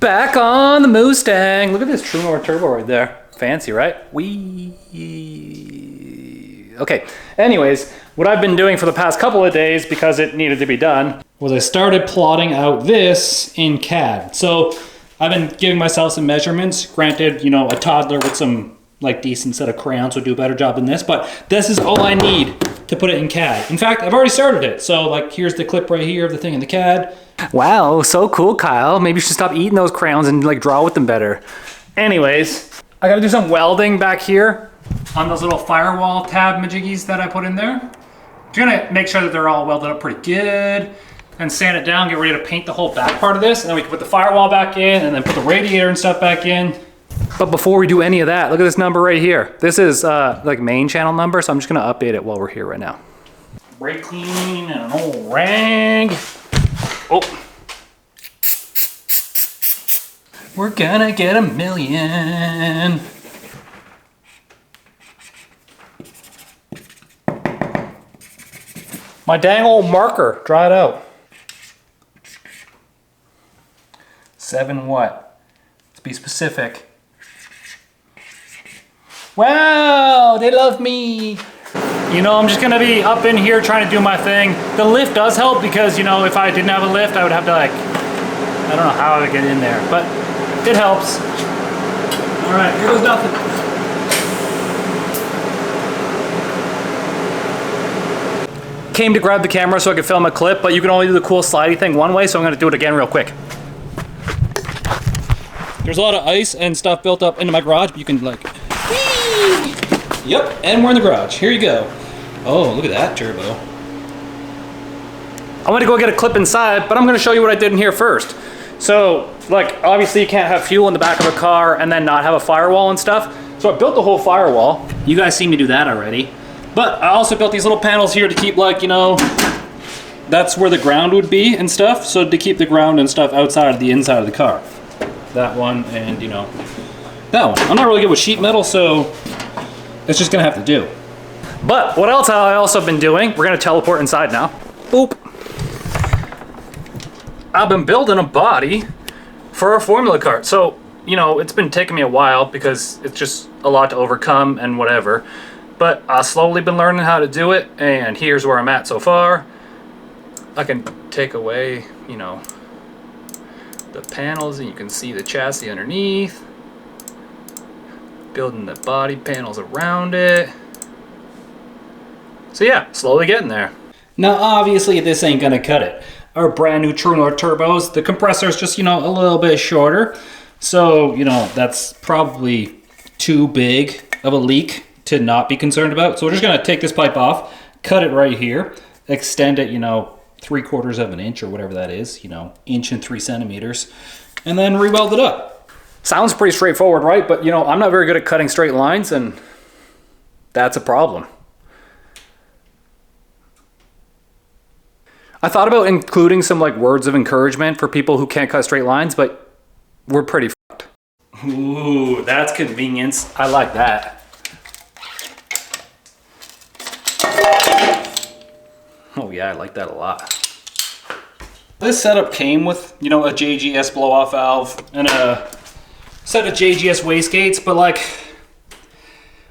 Back on the Mustang. Look at this True North turbo right there. Fancy, right? Okay, anyways, what I've been doing for the past couple of days, because it needed to be done, was I started plotting out this in CAD. So I've been giving myself some measurements. Granted, you know, a toddler with some like decent set of crayons would do a better job than this, but this is all I need to put it in CAD. In fact, I've already started it. So like, here's the clip right here of the thing in the CAD. Wow, so cool, Kyle. Maybe you should stop eating those crayons and like draw with them better. Anyways, I gotta do some welding back here on those little firewall tab majiggies that I put in there. I'm gonna make sure that they're all welded up pretty good and sand it down, get ready to paint the whole back part of this, and then we can put the firewall back in and then put the radiator and stuff back in. But before we do any of that, look at this number right here. This is like main channel number, so I'm just gonna update it while we're here right now. Brake clean and an old rag. Oh. We're gonna get 1,000,000. My dang old marker dried out. 7 what? Let's be specific. Wow, they love me. You know, I'm just gonna be up in here trying to do my thing. The lift does help because, you know, if I didn't have a lift, I would have to like, I don't know how I would get in there, but it helps. All right, here goes nothing. Came to grab the camera so I could film a clip, but you can only do the cool slidey thing one way, so I'm gonna do it again real quick. There's a lot of ice and stuff built up into my garage, but you can like, whee! Yep, and we're in the garage. Here you go. Oh, look at that turbo. I want to go get a clip inside, but I'm going to show you what I did in here first. So, like, obviously you can't have fuel in the back of a car and then not have a firewall and stuff. So I built the whole firewall. You guys seen me do that already. But I also built these little panels here to keep, like, you know, that's where the ground would be and stuff. So to keep the ground and stuff outside of the inside of the car. That one and, you know, that one. I'm not really good with sheet metal, so it's just gonna have to do. But what else have I also been doing? We're gonna teleport inside now. Boop. I've been building a body for a formula cart. So, you know, it's been taking me a while because it's just a lot to overcome and whatever. But I've slowly been learning how to do it, and here's where I'm at so far. I can take away, you know, the panels and you can see the chassis underneath. Building the body panels around it. So yeah, slowly getting there. Now obviously this ain't gonna cut it. Our brand new True North turbos, the compressor is just, you know, a little bit shorter. So, you know, that's probably too big of a leak to not be concerned about. So we're just gonna take this pipe off, cut it right here, extend it, you know, 3/4 of an inch or whatever that is, you know, 1 and 3 centimeters, and then re-weld it up. Sounds pretty straightforward, right? But, you know, I'm not very good at cutting straight lines, and that's a problem. I thought about including some, like, words of encouragement for people who can't cut straight lines, but we're pretty fucked. Ooh, that's convenience. I like that. Oh, yeah, I like that a lot. This setup came with, you know, a JGS blow-off valve and a set of JGS wastegates, but like,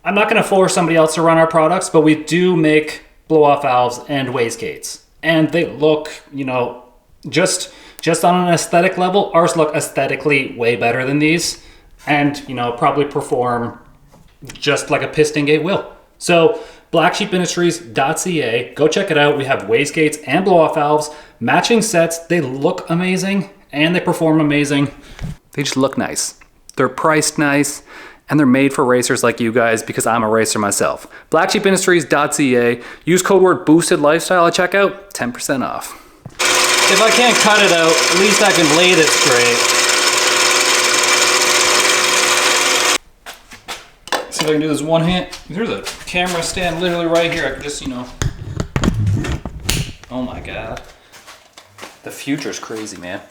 I'm not gonna force somebody else to run our products, but we do make blow-off valves and wastegates. And they look, you know, just on an aesthetic level, ours look aesthetically way better than these. And, you know, probably perform just like a piston gate will. So, blacksheepindustries.ca, go check it out. We have wastegates and blow-off valves, matching sets. They look amazing and they perform amazing. They just look nice. They're priced nice, and they're made for racers like you guys because I'm a racer myself. blacksheepindustries.ca, use code word boosted lifestyle at checkout, 10% off. If I can't cut it out, at least I can blade it straight. See if I can do this one hand. There's a camera stand literally right here. I can just, you know. Oh my God. The future's crazy, man.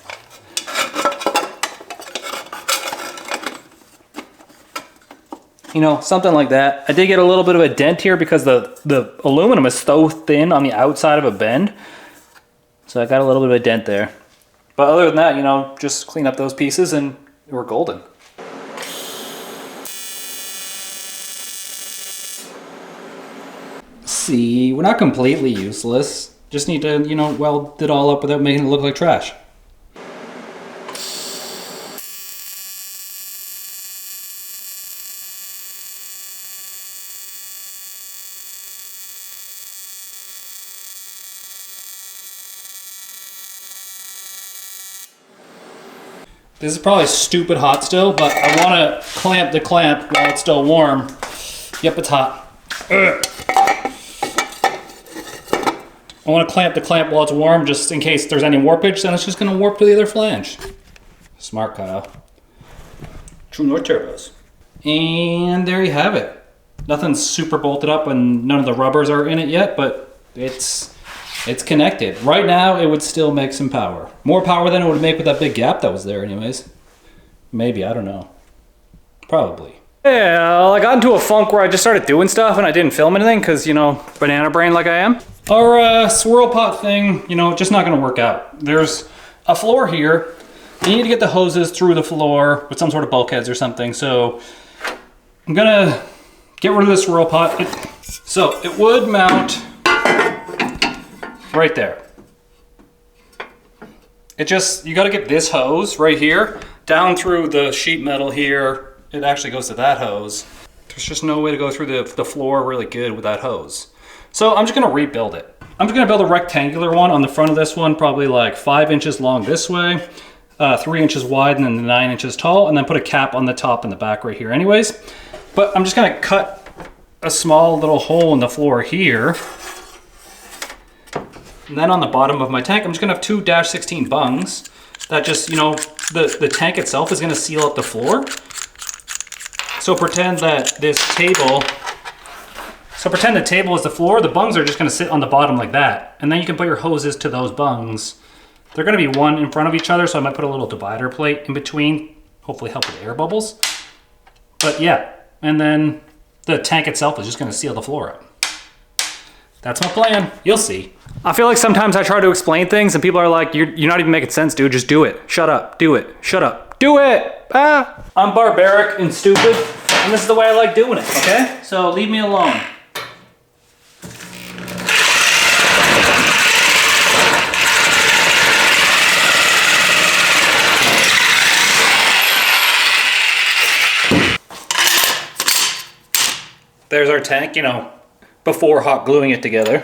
You know, something like that. I did get a little bit of a dent here because the aluminum is so thin on the outside of a bend. So I got a little bit of a dent there. But But other than that, you know, just clean up those pieces and we're golden. See, we're not completely useless. Just need to, you know, weld it all up without making it look like trash. This is probably stupid hot still, but I want to clamp the clamp while it's still warm. Yep, it's hot. Ugh. I want to clamp the clamp while it's warm, just in case there's any warpage, then it's just going to warp to the other flange. Smart, Kyle. True North turbos. And there you have it. Nothing's super bolted up and none of the rubbers are in it yet, but it's connected. Right now, it would still make some power. More power than it would make with that big gap that was there anyways. Maybe, I don't know. Probably. Yeah, I got into a funk where I just started doing stuff and I didn't film anything because, you know, banana brain like I am. Our swirl pot thing, you know, just not gonna work out. There's a floor here. You need to get the hoses through the floor with some sort of bulkheads or something. So I'm gonna get rid of the swirl pot. So it would mount right there. It just, you gotta get this hose right here down through the sheet metal here. It actually goes to that hose. There's just no way to go through the floor really good with that hose. So I'm just gonna rebuild it. I'm just gonna build a rectangular one on the front of this one, probably like 5 inches long this way, 3 inches wide and then 9 inches tall, and then put a cap on the top and the back right here anyways. But I'm just gonna cut a small little hole in the floor here. And then on the bottom of my tank, I'm just gonna have 2 -16 bungs that just, you know, the tank itself is gonna seal up the floor. So pretend that this table, pretend the table is the floor, the bungs are just gonna sit on the bottom like that. And then you can put your hoses to those bungs. They're gonna be one in front of each other, so I might put a little divider plate in between, hopefully help with air bubbles. But yeah, and then the tank itself is just gonna seal the floor up. That's my plan, you'll see. I feel like sometimes I try to explain things and people are like, you're not even making sense, dude, just do it. Shut up, do it, shut up, do it! Ah! I'm barbaric and stupid, and this is the way I like doing it, okay? So leave me alone. There's our tank, you know, before hot gluing it together.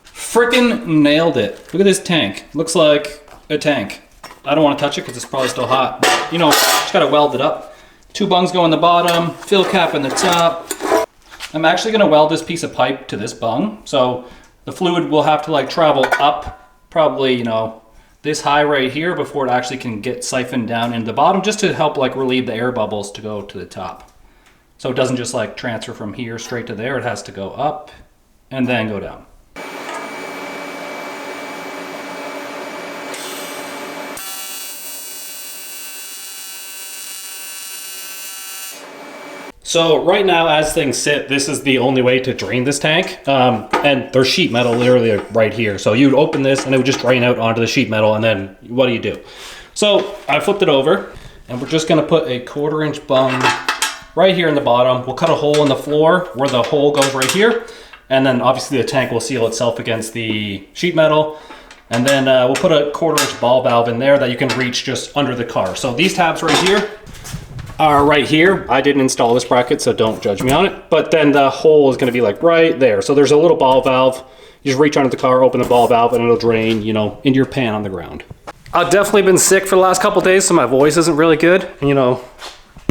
Frickin' nailed it. Look at this tank. Looks like a tank. I don't want to touch it because it's probably still hot. But, you know, just gotta weld it up. 2 bungs go in the bottom, fill cap in the top. I'm actually gonna weld this piece of pipe to this bung. So the fluid will have to like travel up, probably, you know, this high right here before it actually can get siphoned down into the bottom, just to help like relieve the air bubbles to go to the top. So it doesn't just like transfer from here straight to there. It has to go up and then go down. So right now, as things sit, this is the only way to drain this tank. And there's sheet metal literally right here. So you'd open this and it would just drain out onto the sheet metal, and then what do you do? So I flipped it over and we're just gonna put a 1/4 inch bung right here in the bottom. We'll cut a hole in the floor where the hole goes right here. And then obviously the tank will seal itself against the sheet metal. And then we'll put a 1/4 inch ball valve in there that you can reach just under the car. So these tabs right here are right here. I didn't install this bracket, so don't judge me on it. But then the hole is gonna be like right there. So there's a little ball valve. You just reach under the car, open the ball valve, and it'll drain, you know, into your pan on the ground. I've definitely been sick for the last couple days, so my voice isn't really good. You know,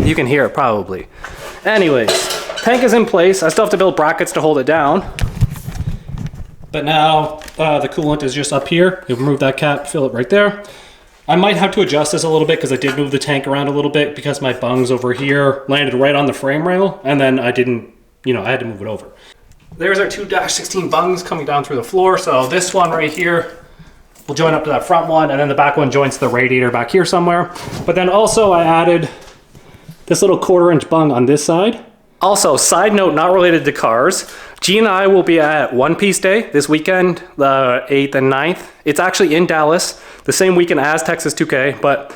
you can hear it probably. Anyways, tank is in place. I still have to build brackets to hold it down. But now the coolant is just up here. You remove that cap, fill it right there. I might have to adjust this a little bit because I did move the tank around a little bit because my bungs over here landed right on the frame rail, and then I didn't, you know, I had to move it over. There's our 2 -16 bungs coming down through the floor. So this one right here will join up to that front one, and then the back one joins to the radiator back here somewhere. But then also I added this little 1/4 inch bung on this side. Also, side note, not related to cars, G and I will be at One Piece Day this weekend, the 8th and 9th. It's actually in Dallas. the same weekend as Texas 2K, but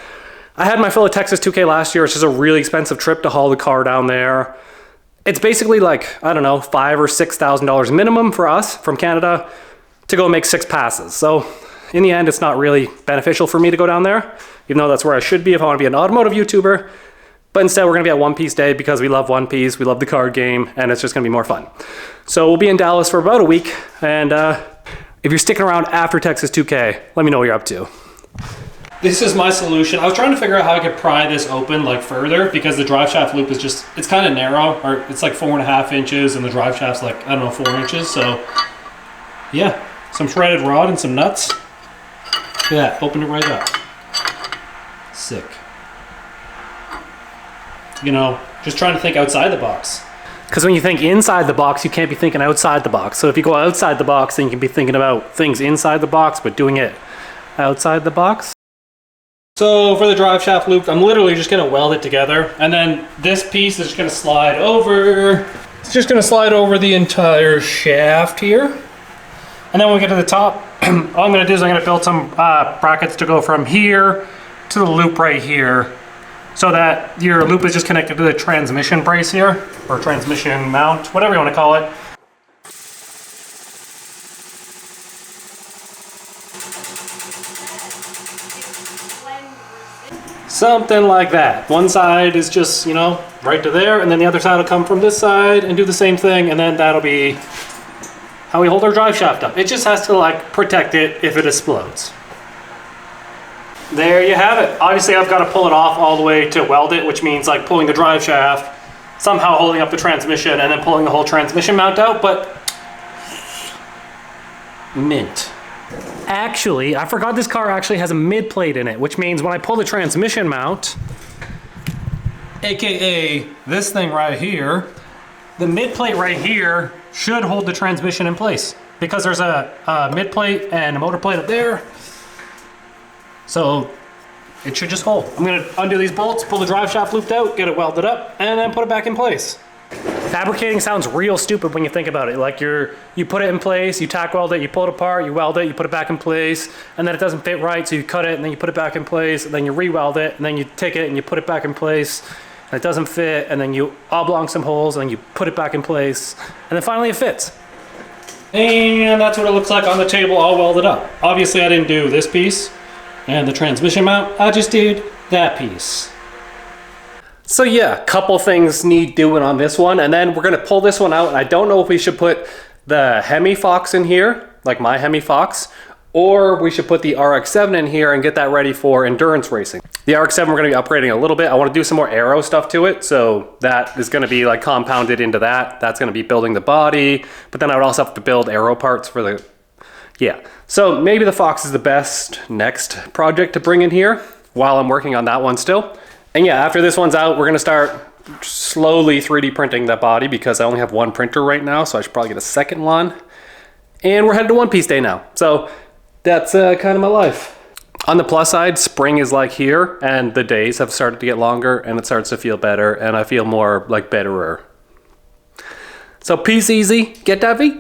I had my fill of Texas 2K last year. It's just a really expensive trip to haul the car down there. It's basically like, I don't know, $5,000 or $6,000 minimum for us from Canada to go make 6 passes. So in the end, it's not really beneficial for me to go down there, even though that's where I should be if I want to be an automotive YouTuber. But instead, we're going to be at One Piece Day because we love One Piece, we love the card game, and it's just going to be more fun. So we'll be in Dallas for about a week, and if you're sticking around after Texas 2K, let me know what you're up to. This is my solution. I was trying to figure out how I could pry this open like further because the drive shaft loop is just, it's kind of narrow, or it's like 4.5 inches, and the drive shaft's like, I don't know, 4 inches. So yeah, some shredded rod and some nuts. Look at that, opened it right up. Sick. You know, just trying to think outside the box. Because when you think inside the box, you can't be thinking outside the box. So if you go outside the box, then you can be thinking about things inside the box, but doing it outside the box. So for the drive shaft loop, I'm literally just gonna weld it together. And then this piece is just gonna slide over. It's just gonna slide over the entire shaft here. And then when we get to the top, all I'm gonna do is I'm gonna build some brackets to go from here to the loop right here, so that your loop is just connected to the transmission brace here, or transmission mount, whatever you want to call it. Something like that. One side is just, you know, right to there, and then the other side will come from this side and do the same thing, and then that'll be how we hold our drive shaft up. It just has to like protect it if it explodes. There you have it. Obviously I've got to pull it off all the way to weld it, which means like pulling the drive shaft, somehow holding up the transmission, and then pulling the whole transmission mount out, but mint. Actually, I forgot this car actually has a mid plate in it, which means when I pull the transmission mount, AKA this thing right here, the mid plate right here should hold the transmission in place because there's a mid plate and a motor plate up there. So it should just hold. I'm gonna undo these bolts, pull the drive shaft looped out, get it welded up, and then put it back in place. Fabricating sounds real stupid when you think about it. Like you put it in place, you tack weld it, you pull it apart, you weld it, you put it back in place, and then it doesn't fit right, so you cut it, and then you put it back in place, and then you re-weld it, and then you take it and you put it back in place, and it doesn't fit, and then you oblong some holes, and you put it back in place, and then finally it fits. And that's what it looks like on the table all welded up. Obviously I didn't do this piece and the transmission mount, I just did that piece. So yeah, couple things need doing on this one, and then we're gonna pull this one out, and I don't know if we should put the Hemi Fox in here, like my Hemi Fox, or we should put the RX-7 in here and get that ready for endurance racing. The RX-7 we're gonna be upgrading a little bit. I wanna do some more aero stuff to it, so that is gonna be like compounded into that. That's gonna be building the body, but then I would also have to build aero parts for the, yeah. So maybe the Fox is the best next project to bring in here while I'm working on that one still. And yeah, after this one's out, we're gonna start slowly 3D printing that body because I only have one printer right now, so I should probably get a second one. And we're headed to One Piece Day now. So that's kind of my life. On the plus side, spring is like here, and the days have started to get longer, and it starts to feel better, and I feel more like betterer. So peace easy, get that V.